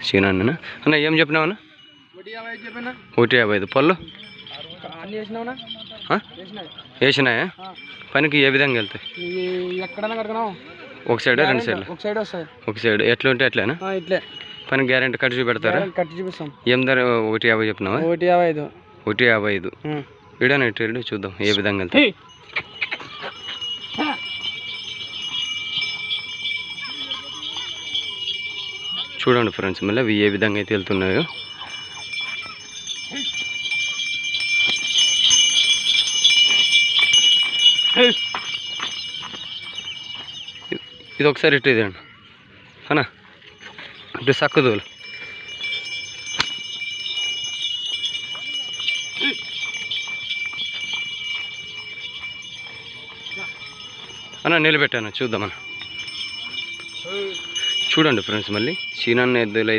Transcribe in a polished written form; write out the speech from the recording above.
సీనాన్న అన్న ఏం చెప్పినావన్నా? 1.55 పళ్ళు వేసినాయా? పనికి ఏ విధంగా వెళ్తాయి? ఒక సైడ్ రెండు సైడ్లు? ఒక సైడ్ ఎట్లా ఉంటే అట్లేనా? పని గ్యారెంటీ కట్ చూపెడతారా? ఏం ధర? 1.50 చెప్పినావా? 1.55 ఇడానా ఇటు చూద్దాం ఏ విధంగా వెళ్తాయి. చూడండి ఫ్రెండ్స్ మళ్ళీ అవి ఏ విధంగా అయితే వెళ్తున్నాయో. ఇది ఒకసారి ఇటు ఇదండి అన్నా, ఇటు సక్కుదోలు అన్న నిలబెట్టాను చూద్దామన్నా. చూడండి ఫ్రెండ్స్ మళ్ళీ సీనాన్న ఎద్దులు